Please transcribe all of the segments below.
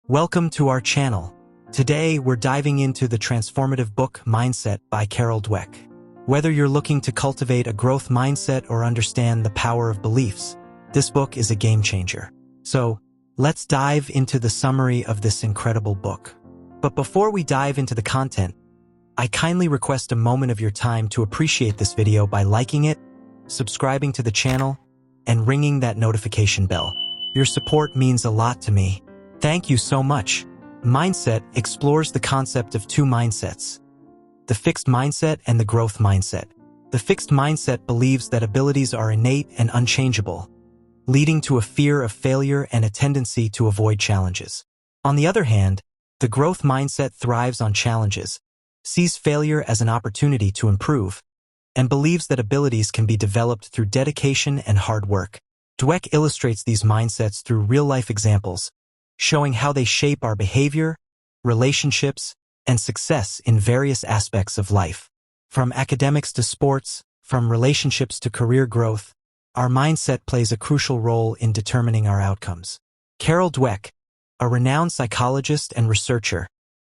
Welcome to our channel. Today, we're diving into the transformative book Mindset by Dweck. Whether you're looking to cultivate a growth mindset or understand the power of beliefs, this book is a game changer. So, let's dive into the summary of this incredible book. But before we dive into the content, I kindly request a moment of your time to appreciate this video by liking it, subscribing to the channel, and ringing that notification bell. Your support means a lot to me. Thank you so much. Mindset explores the concept of two mindsets: the fixed mindset and the growth mindset. The fixed mindset believes that abilities are innate and unchangeable, leading to a fear of failure and a tendency to avoid challenges. On the other hand, the growth mindset thrives on challenges, sees failure as an opportunity to improve, and believes that abilities can be developed through dedication and hard work. Dweck illustrates these mindsets through real-life examples, showing how they shape our behavior, relationships, and success in various aspects of life. From academics to sports, from relationships to career growth, our mindset plays a crucial role in determining our outcomes. Dweck, a renowned psychologist and researcher,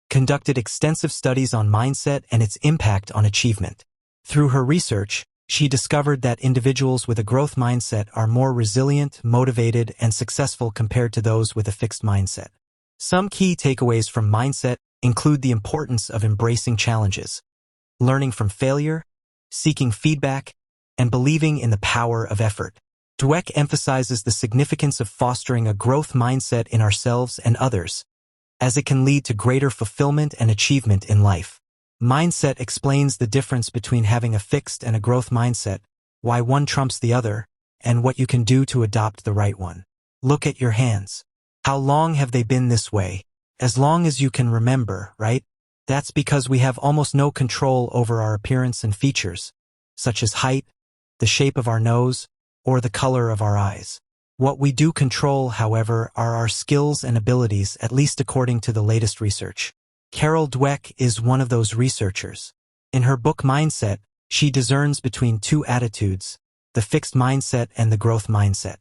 conducted extensive studies on mindset and its impact on achievement. Through her research, she discovered that individuals with a growth mindset are more resilient, motivated, and successful compared to those with a fixed mindset. Some key takeaways from mindset include the importance of embracing challenges, learning from failure, seeking feedback, and believing in the power of effort. Dweck emphasizes the significance of fostering a growth mindset in ourselves and others, as it can lead to greater fulfillment and achievement in life. Mindset explains the difference between having a fixed and a growth mindset, why one trumps the other, and what you can do to adopt the right one. Look at your hands. How long have they been this way? As long as you can remember, right? That's because we have almost no control over our appearance and features, such as height, the shape of our nose, or the color of our eyes. What we do control, however, are our skills and abilities, at least according to the latest research. Dweck is one of those researchers. In her book Mindset, she discerns between two attitudes: the fixed mindset and the growth mindset.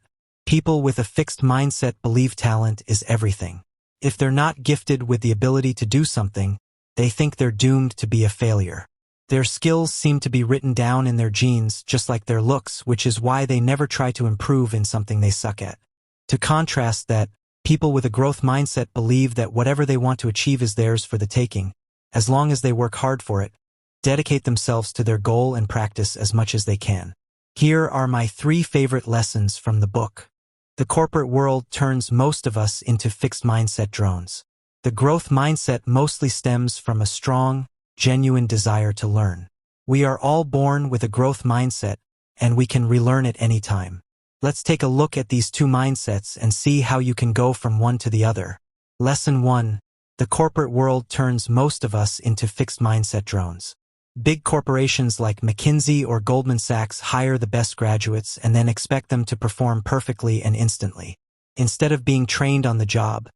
People with a fixed mindset believe talent is everything. If they're not gifted with the ability to do something, they think they're doomed to be a failure. Their skills seem to be written down in their genes, just like their looks, which is why they never try to improve in something they suck at. To contrast that, people with a growth mindset believe that whatever they want to achieve is theirs for the taking, as long as they work hard for it, dedicate themselves to their goal and practice as much as they can. Here are my 3 favorite lessons from the book. The corporate world turns most of us into fixed mindset drones. The growth mindset mostly stems from a strong, genuine desire to learn. We are all born with a growth mindset, and we can relearn it any time. Let's take a look at these two mindsets and see how you can go from one to the other. Lesson 1. The corporate world turns most of us into fixed mindset drones. Big corporations like McKinsey or Goldman Sachs hire the best graduates and then expect them to perform perfectly and instantly. Instead of being trained on the job,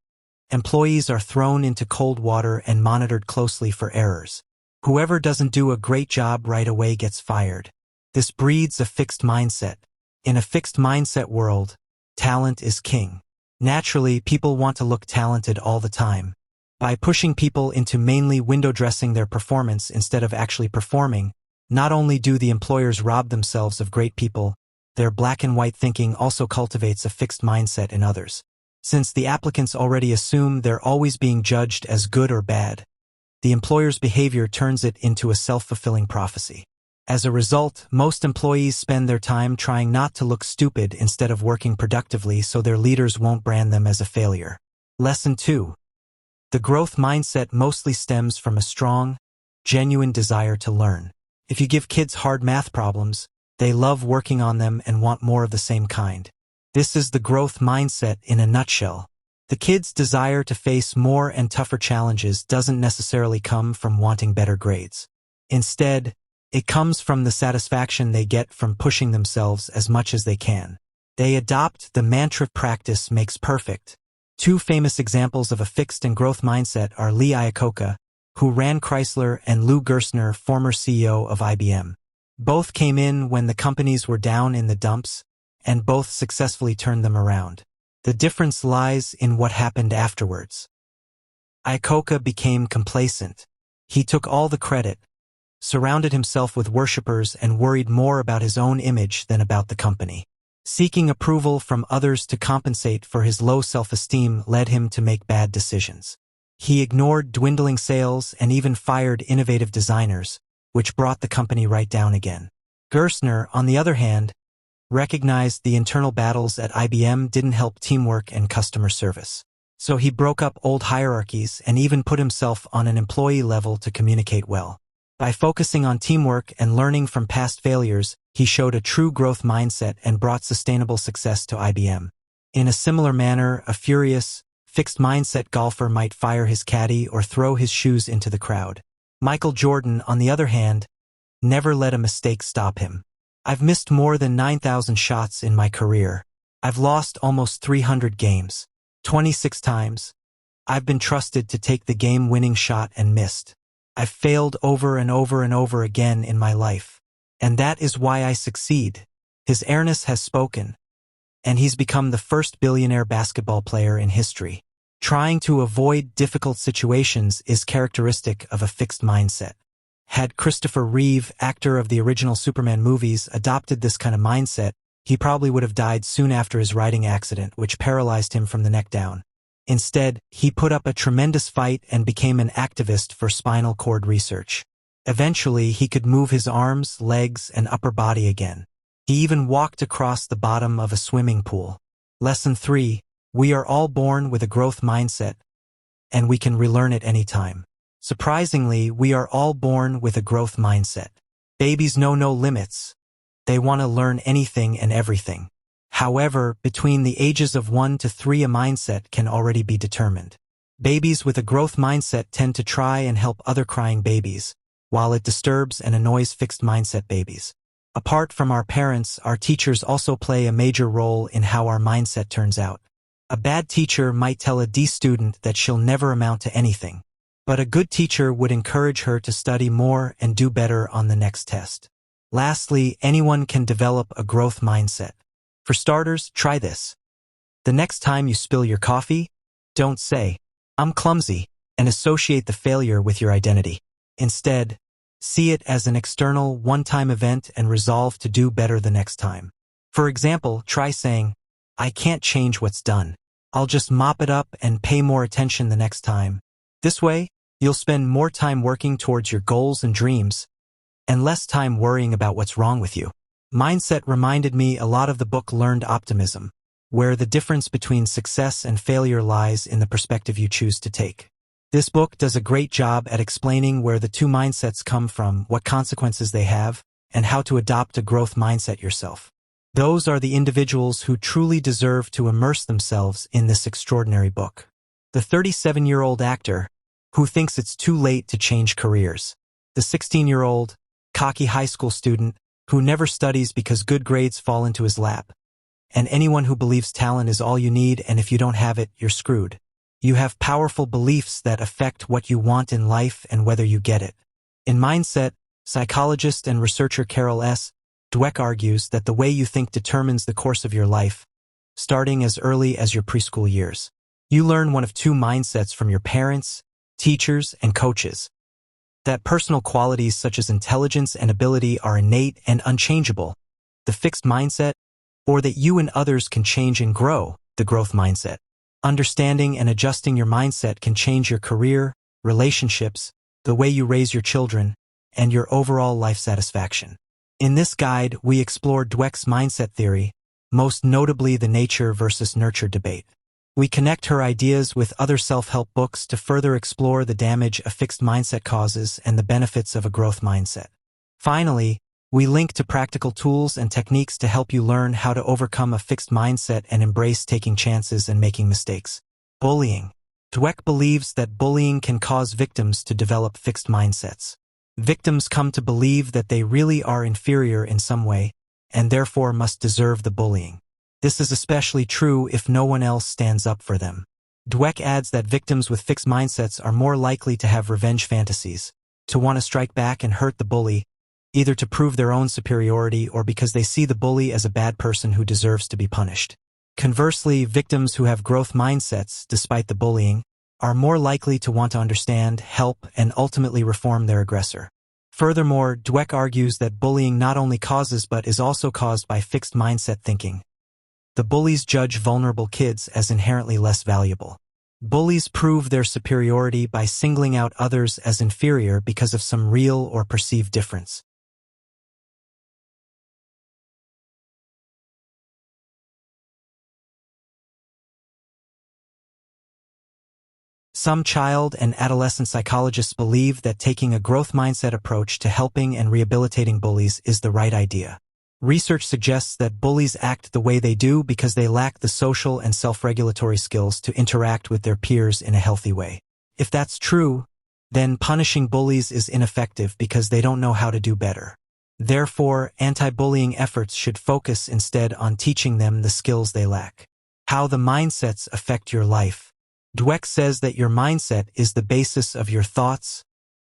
employees are thrown into cold water and monitored closely for errors. Whoever doesn't do a great job right away gets fired. This breeds a fixed mindset. In a fixed mindset world, talent is king. Naturally, people want to look talented all the time. By pushing people into mainly window dressing their performance instead of actually performing, not only do the employers rob themselves of great people, their black and white thinking also cultivates a fixed mindset in others. Since the applicants already assume they're always being judged as good or bad, the employer's behavior turns it into a self-fulfilling prophecy. As a result, most employees spend their time trying not to look stupid instead of working productively so their leaders won't brand them as a failure. Lesson 2. The growth mindset mostly stems from a strong, genuine desire to learn. If you give kids hard math problems, they love working on them and want more of the same kind. This is the growth mindset in a nutshell. The kids' desire to face more and tougher challenges doesn't necessarily come from wanting better grades. Instead, it comes from the satisfaction they get from pushing themselves as much as they can. They adopt the mantra "practice makes perfect." 2 famous examples of a fixed and growth mindset are Lee Iacocca, who ran Chrysler, and Lou Gerstner, former CEO of IBM. Both came in when the companies were down in the dumps, and both successfully turned them around. The difference lies in what happened afterwards. Ikoka became complacent. He took all the credit, surrounded himself with worshippers, and worried more about his own image than about the company. Seeking approval from others to compensate for his low self-esteem led him to make bad decisions. He ignored dwindling sales and even fired innovative designers, which brought the company right down again. Gerstner, on the other hand, recognized the internal battles at IBM didn't help teamwork and customer service. So he broke up old hierarchies and even put himself on an employee level to communicate well. By focusing on teamwork and learning from past failures, he showed a true growth mindset and brought sustainable success to IBM. In a similar manner, a furious, fixed mindset golfer might fire his caddy or throw his shoes into the crowd. Michael Jordan, on the other hand, never let a mistake stop him. I've missed more than 9,000 shots in my career. I've lost almost 300 games. 26 times. I've been trusted to take the game-winning shot and missed. I've failed over and over and over again in my life. And that is why I succeed. His airness has spoken. And he's become the first billionaire basketball player in history. Trying to avoid difficult situations is characteristic of a fixed mindset. Had Christopher Reeve, actor of the original Superman movies, adopted this kind of mindset, he probably would have died soon after his riding accident, which paralyzed him from the neck down. Instead, he put up a tremendous fight and became an activist for spinal cord research. Eventually, he could move his arms, legs, and upper body again. He even walked across the bottom of a swimming pool. Lesson 3. We are all born with a growth mindset, and we can relearn it anytime. Surprisingly, we are all born with a growth mindset. Babies know no limits. They want to learn anything and everything. However, between the ages of 1 to 3, a mindset can already be determined. Babies with a growth mindset tend to try and help other crying babies, while it disturbs and annoys fixed mindset babies. Apart from our parents, our teachers also play a major role in how our mindset turns out. A bad teacher might tell a D student that she'll never amount to anything, but a good teacher would encourage her to study more and do better on the next test. Lastly, anyone can develop a growth mindset. For starters, try this. The next time you spill your coffee, don't say, "I'm clumsy," and associate the failure with your identity. Instead, see it as an external, one-time event and resolve to do better the next time. For example, try saying, "I can't change what's done. I'll just mop it up and pay more attention the next time." This way, you'll spend more time working towards your goals and dreams, and less time worrying about what's wrong with you. Mindset reminded me a lot of the book Learned Optimism, where the difference between success and failure lies in the perspective you choose to take. This book does a great job at explaining where the two mindsets come from, what consequences they have, and how to adopt a growth mindset yourself. Those are the individuals who truly deserve to immerse themselves in this extraordinary book. The 37-year-old actor, who thinks it's too late to change careers. The 16-year-old, cocky high school student, who never studies because good grades fall into his lap. And anyone who believes talent is all you need, and if you don't have it, you're screwed. You have powerful beliefs that affect what you want in life and whether you get it. In Mindset, psychologist and researcher Carol S. Dweck argues that the way you think determines the course of your life, starting as early as your preschool years. You learn one of two mindsets from your parents, teachers, and coaches. That personal qualities such as intelligence and ability are innate and unchangeable, the fixed mindset, or that you and others can change and grow, the growth mindset. Understanding and adjusting your mindset can change your career, relationships, the way you raise your children, and your overall life satisfaction. In this guide, we explore Dweck's mindset theory, most notably the nature versus nurture debate. We connect her ideas with other self-help books to further explore the damage a fixed mindset causes and the benefits of a growth mindset. Finally, we link to practical tools and techniques to help you learn how to overcome a fixed mindset and embrace taking chances and making mistakes. Bullying. Dweck believes that bullying can cause victims to develop fixed mindsets. Victims come to believe that they really are inferior in some way, and therefore must deserve the bullying. This is especially true if no one else stands up for them. Dweck adds that victims with fixed mindsets are more likely to have revenge fantasies, to want to strike back and hurt the bully, either to prove their own superiority or because they see the bully as a bad person who deserves to be punished. Conversely, victims who have growth mindsets, despite the bullying, are more likely to want to understand, help, and ultimately reform their aggressor. Furthermore, Dweck argues that bullying not only causes but is also caused by fixed mindset thinking. The bullies judge vulnerable kids as inherently less valuable. Bullies prove their superiority by singling out others as inferior because of some real or perceived difference. Some child and adolescent psychologists believe that taking a growth mindset approach to helping and rehabilitating bullies is the right idea. Research suggests that bullies act the way they do because they lack the social and self-regulatory skills to interact with their peers in a healthy way. If that's true, then punishing bullies is ineffective because they don't know how to do better. Therefore, anti-bullying efforts should focus instead on teaching them the skills they lack. How the mindsets affect your life. Dweck says that your mindset is the basis of your thoughts,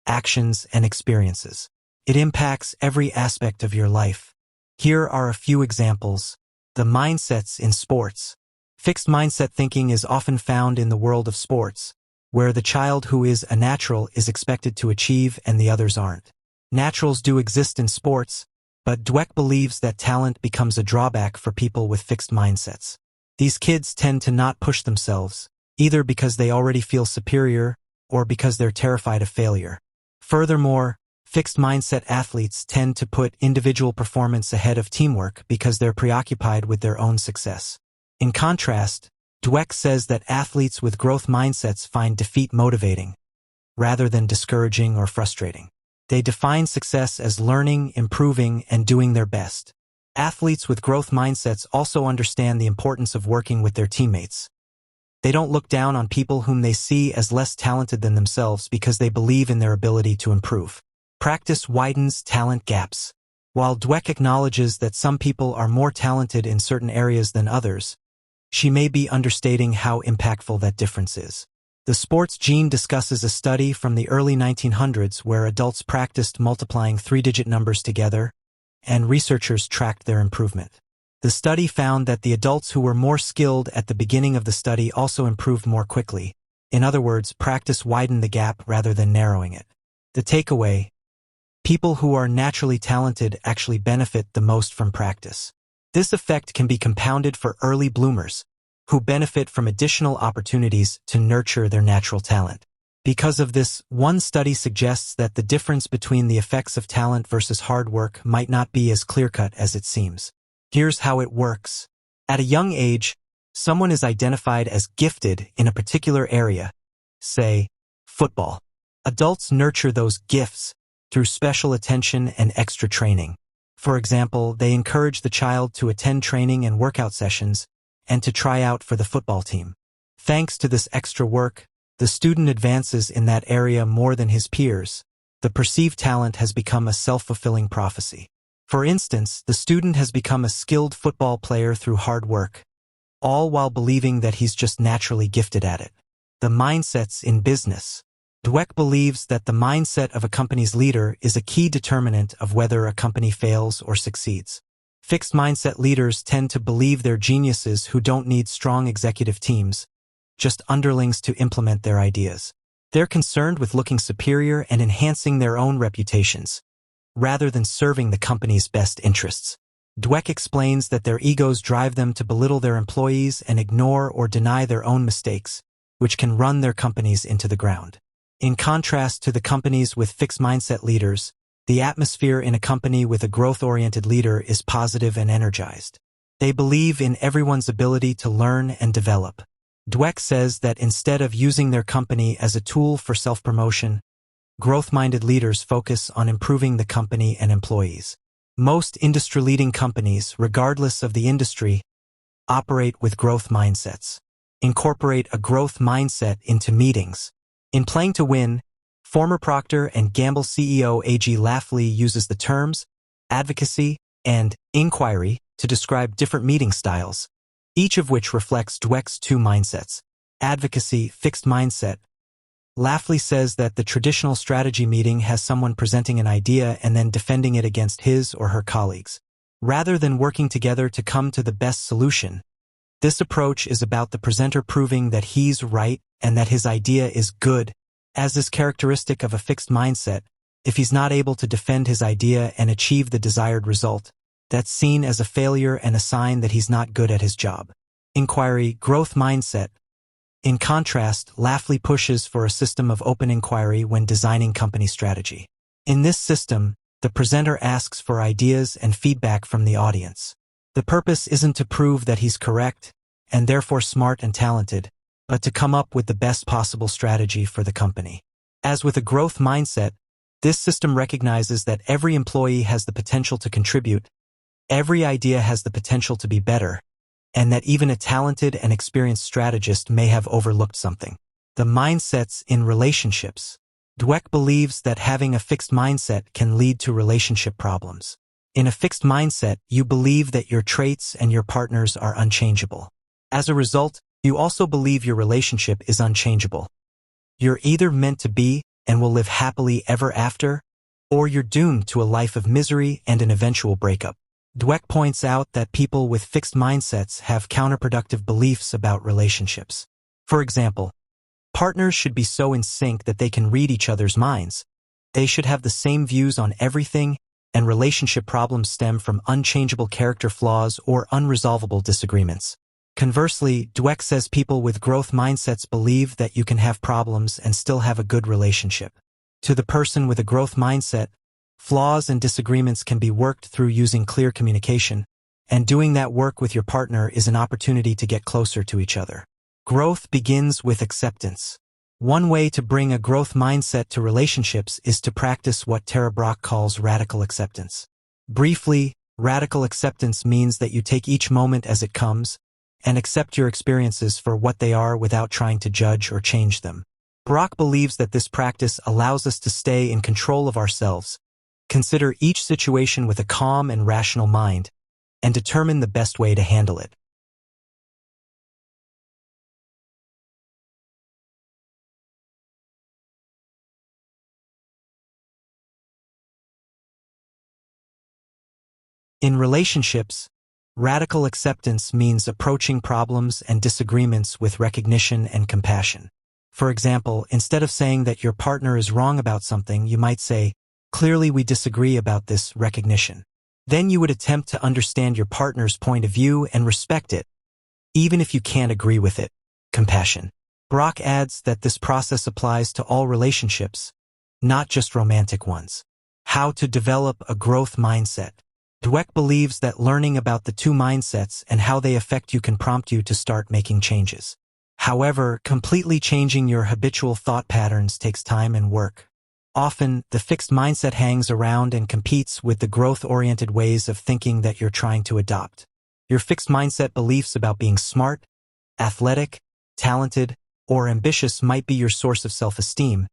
actions, and experiences. It impacts every aspect of your life. Here are a few examples. The mindsets in sports. Fixed mindset thinking is often found in the world of sports, where the child who is a natural is expected to achieve and the others aren't. Naturals do exist in sports, but Dweck believes that talent becomes a drawback for people with fixed mindsets. These kids tend to not push themselves, either because they already feel superior or because they're terrified of failure. Furthermore, fixed mindset athletes tend to put individual performance ahead of teamwork because they're preoccupied with their own success. In contrast, Dweck says that athletes with growth mindsets find defeat motivating, rather than discouraging or frustrating. They define success as learning, improving, and doing their best. Athletes with growth mindsets also understand the importance of working with their teammates. They don't look down on people whom they see as less talented than themselves because they believe in their ability to improve. Practice widens talent gaps. While Dweck acknowledges that some people are more talented in certain areas than others, she may be understating how impactful that difference is. The sports gene discusses a study from the early 1900s where adults practiced multiplying three-digit numbers together, and researchers tracked their improvement. The study found that the adults who were more skilled at the beginning of the study also improved more quickly. In other words, practice widened the gap rather than narrowing it. The takeaway: people who are naturally talented actually benefit the most from practice. This effect can be compounded for early bloomers, who benefit from additional opportunities to nurture their natural talent. Because of this, one study suggests that the difference between the effects of talent versus hard work might not be as clear-cut as it seems. Here's how it works. At a young age, someone is identified as gifted in a particular area, say, football. Adults nurture those gifts through special attention and extra training. For example, they encourage the child to attend training and workout sessions and to try out for the football team. Thanks to this extra work, the student advances in that area more than his peers. The perceived talent has become a self-fulfilling prophecy. For instance, the student has become a skilled football player through hard work, all while believing that he's just naturally gifted at it. The mindsets in business. Dweck believes that the mindset of a company's leader is a key determinant of whether a company fails or succeeds. Fixed mindset leaders tend to believe they're geniuses who don't need strong executive teams, just underlings to implement their ideas. They're concerned with looking superior and enhancing their own reputations, rather than serving the company's best interests. Dweck explains that their egos drive them to belittle their employees and ignore or deny their own mistakes, which can run their companies into the ground. In contrast to the companies with fixed mindset leaders, the atmosphere in a company with a growth-oriented leader is positive and energized. They believe in everyone's ability to learn and develop. Dweck says that instead of using their company as a tool for self-promotion, growth-minded leaders focus on improving the company and employees. Most industry-leading companies, regardless of the industry, operate with growth mindsets. Incorporate a growth mindset into meetings. In Playing to Win, former Procter & Gamble CEO A.G. Lafley uses the terms advocacy and inquiry to describe different meeting styles, each of which reflects Dweck's two mindsets. Advocacy, fixed mindset. Lafley says that the traditional strategy meeting has someone presenting an idea and then defending it against his or her colleagues. Rather than working together to come to the best solution, This approach is about the presenter proving that he's right and that his idea is good. As is characteristic of a fixed mindset, if he's not able to defend his idea and achieve the desired result, that's seen as a failure and a sign that he's not good at his job. Inquiry, growth mindset. In contrast, Lafley pushes for a system of open inquiry when designing company strategy. In this system, the presenter asks for ideas and feedback from the audience. The purpose isn't to prove that he's correct, and therefore smart and talented, but to come up with the best possible strategy for the company. As with a growth mindset, this system recognizes that every employee has the potential to contribute, every idea has the potential to be better, and that even a talented and experienced strategist may have overlooked something. The mindsets in relationships. Dweck believes that having a fixed mindset can lead to relationship problems. In a fixed mindset, you believe that your traits and your partners are unchangeable. As a result, you also believe your relationship is unchangeable. You're either meant to be and will live happily ever after, or you're doomed to a life of misery and an eventual breakup. Dweck points out that people with fixed mindsets have counterproductive beliefs about relationships. For example, partners should be so in sync that they can read each other's minds. They should have the same views on everything, and relationship problems stem from unchangeable character flaws or unresolvable disagreements. Conversely, Dweck says people with growth mindsets believe that you can have problems and still have a good relationship. To the person with a growth mindset, flaws and disagreements can be worked through using clear communication, and doing that work with your partner is an opportunity to get closer to each other. Growth begins with acceptance. One way to bring a growth mindset to relationships is to practice what Tara Brach calls radical acceptance. Briefly, radical acceptance means that you take each moment as it comes, and accept your experiences for what they are without trying to judge or change them. Brach believes that this practice allows us to stay in control of ourselves, consider each situation with a calm and rational mind, and determine the best way to handle it. In relationships, radical acceptance means approaching problems and disagreements with recognition and compassion. For example, instead of saying that your partner is wrong about something, you might say, "Clearly we disagree about this recognition." Then you would attempt to understand your partner's point of view and respect it, even if you can't agree with it. Compassion. Brach adds that this process applies to all relationships, not just romantic ones. How to develop a growth mindset. Dweck believes that learning about the two mindsets and how they affect you can prompt you to start making changes. However, completely changing your habitual thought patterns takes time and work. Often, the fixed mindset hangs around and competes with the growth-oriented ways of thinking that you're trying to adopt. Your fixed mindset beliefs about being smart, athletic, talented, or ambitious might be your source of self-esteem,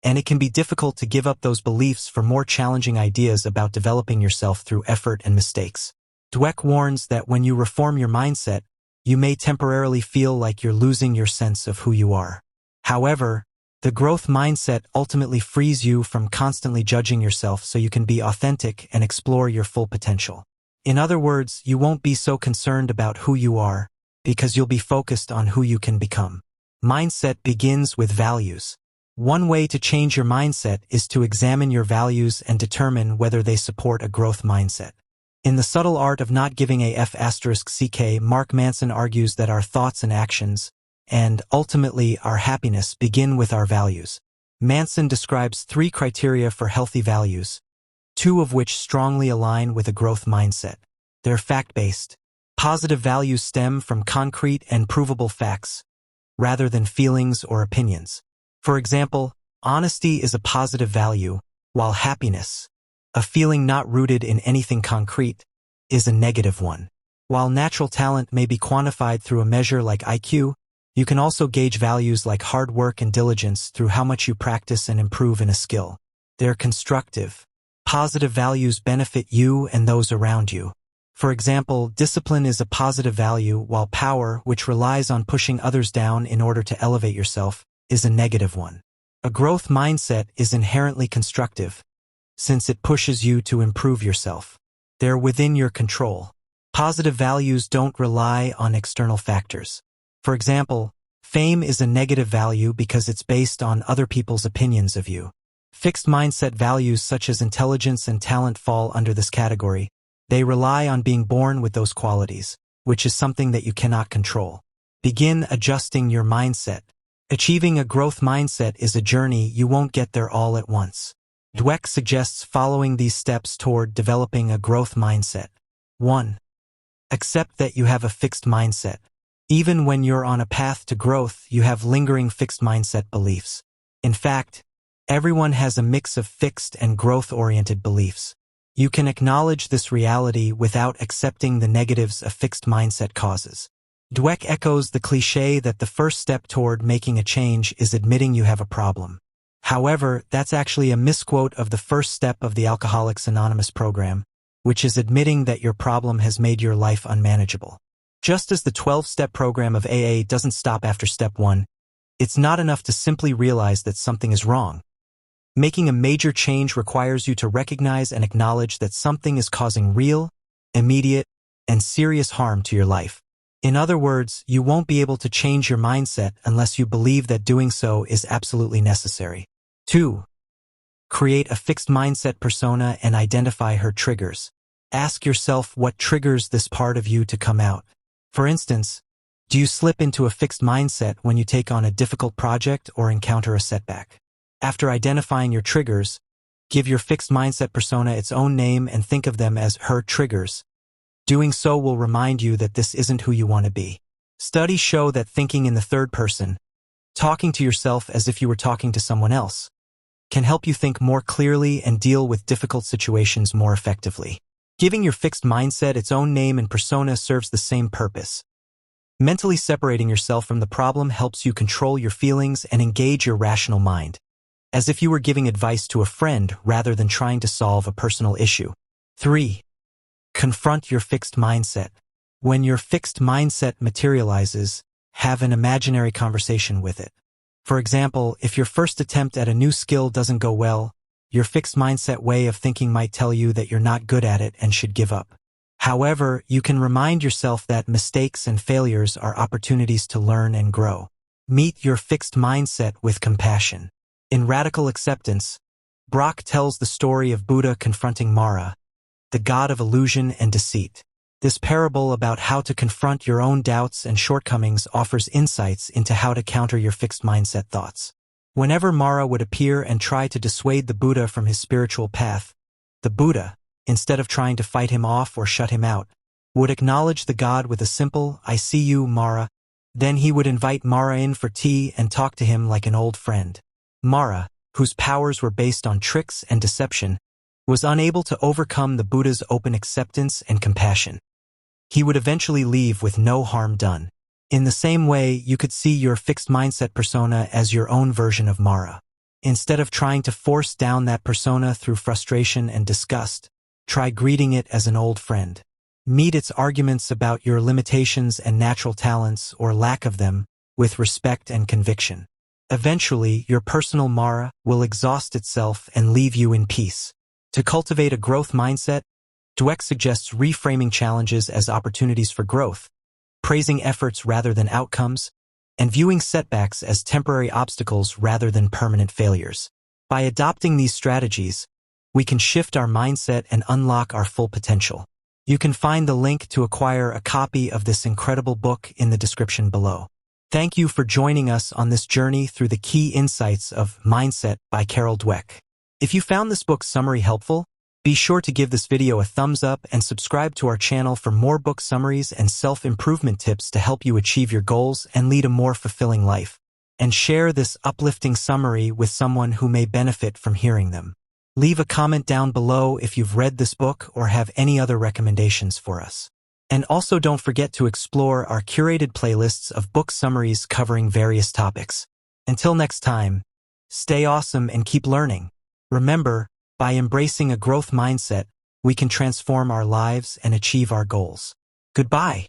and it can be difficult to give up those beliefs for more challenging ideas about developing yourself through effort and mistakes. Dweck warns that when you reform your mindset, you may temporarily feel like you're losing your sense of who you are. However, the growth mindset ultimately frees you from constantly judging yourself so you can be authentic and explore your full potential. In other words, you won't be so concerned about who you are, because you'll be focused on who you can become. Mindset begins with values. One way to change your mindset is to examine your values and determine whether they support a growth mindset. In The Subtle Art of Not Giving a F***, Mark Manson argues that our thoughts and actions, and ultimately our happiness, begin with our values. Manson describes 3 criteria for healthy values, 2 of which strongly align with a growth mindset. They're fact-based. Positive values stem from concrete and provable facts, rather than feelings or opinions. For example, honesty is a positive value, while happiness, a feeling not rooted in anything concrete, is a negative one. While natural talent may be quantified through a measure like IQ, you can also gauge values like hard work and diligence through how much you practice and improve in a skill. They're constructive. Positive values benefit you and those around you. For example, discipline is a positive value, while power, which relies on pushing others down in order to elevate yourself, is a negative one. A growth mindset is inherently constructive, since it pushes you to improve yourself. They're within your control. Positive values don't rely on external factors. For example, fame is a negative value because it's based on other people's opinions of you. Fixed mindset values such as intelligence and talent fall under this category. They rely on being born with those qualities, which is something that you cannot control. Begin adjusting your mindset. Achieving a growth mindset is a journey. You won't get there all at once. Dweck suggests following these steps toward developing a growth mindset. 1. Accept that you have a fixed mindset. Even when you're on a path to growth, you have lingering fixed mindset beliefs. In fact, everyone has a mix of fixed and growth-oriented beliefs. You can acknowledge this reality without accepting the negatives a fixed mindset causes. Dweck echoes the cliché that the first step toward making a change is admitting you have a problem. However, that's actually a misquote of the first step of the Alcoholics Anonymous program, which is admitting that your problem has made your life unmanageable. Just as the 12-step program of AA doesn't stop after step 1, it's not enough to simply realize that something is wrong. Making a major change requires you to recognize and acknowledge that something is causing real, immediate, and serious harm to your life. In other words, you won't be able to change your mindset unless you believe that doing so is absolutely necessary. 2. Create a fixed mindset persona and identify her triggers. Ask yourself what triggers this part of you to come out. For instance, do you slip into a fixed mindset when you take on a difficult project or encounter a setback? After identifying your triggers, give your fixed mindset persona its own name and think of them as her triggers. Doing so will remind you that this isn't who you want to be. Studies show that thinking in the third person, talking to yourself as if you were talking to someone else, can help you think more clearly and deal with difficult situations more effectively. Giving your fixed mindset its own name and persona serves the same purpose. Mentally separating yourself from the problem helps you control your feelings and engage your rational mind, as if you were giving advice to a friend rather than trying to solve a personal issue. 3. Confront your fixed mindset. When your fixed mindset materializes, have an imaginary conversation with it. For example, if your first attempt at a new skill doesn't go well, your fixed mindset way of thinking might tell you that you're not good at it and should give up. However, you can remind yourself that mistakes and failures are opportunities to learn and grow. Meet your fixed mindset with compassion. In Radical Acceptance, Brock tells the story of Buddha confronting Mara, the god of illusion and deceit. This parable about how to confront your own doubts and shortcomings offers insights into how to counter your fixed mindset thoughts. Whenever Mara would appear and try to dissuade the Buddha from his spiritual path, the Buddha, instead of trying to fight him off or shut him out, would acknowledge the god with a simple, "I see you, Mara." Then he would invite Mara in for tea and talk to him like an old friend. Mara, whose powers were based on tricks and deception, was unable to overcome the Buddha's open acceptance and compassion. He would eventually leave with no harm done. In the same way, you could see your fixed mindset persona as your own version of Mara. Instead of trying to force down that persona through frustration and disgust, try greeting it as an old friend. Meet its arguments about your limitations and natural talents or lack of them with respect and conviction. Eventually, your personal Mara will exhaust itself and leave you in peace. To cultivate a growth mindset, Dweck suggests reframing challenges as opportunities for growth, praising efforts rather than outcomes, and viewing setbacks as temporary obstacles rather than permanent failures. By adopting these strategies, we can shift our mindset and unlock our full potential. You can find the link to acquire a copy of this incredible book in the description below. Thank you for joining us on this journey through the key insights of Mindset by Dweck. If you found this book summary helpful, be sure to give this video a thumbs up and subscribe to our channel for more book summaries and self-improvement tips to help you achieve your goals and lead a more fulfilling life. And share this uplifting summary with someone who may benefit from hearing them. Leave a comment down below if you've read this book or have any other recommendations for us. And also don't forget to explore our curated playlists of book summaries covering various topics. Until next time, stay awesome and keep learning. Remember, by embracing a growth mindset, we can transform our lives and achieve our goals. Goodbye.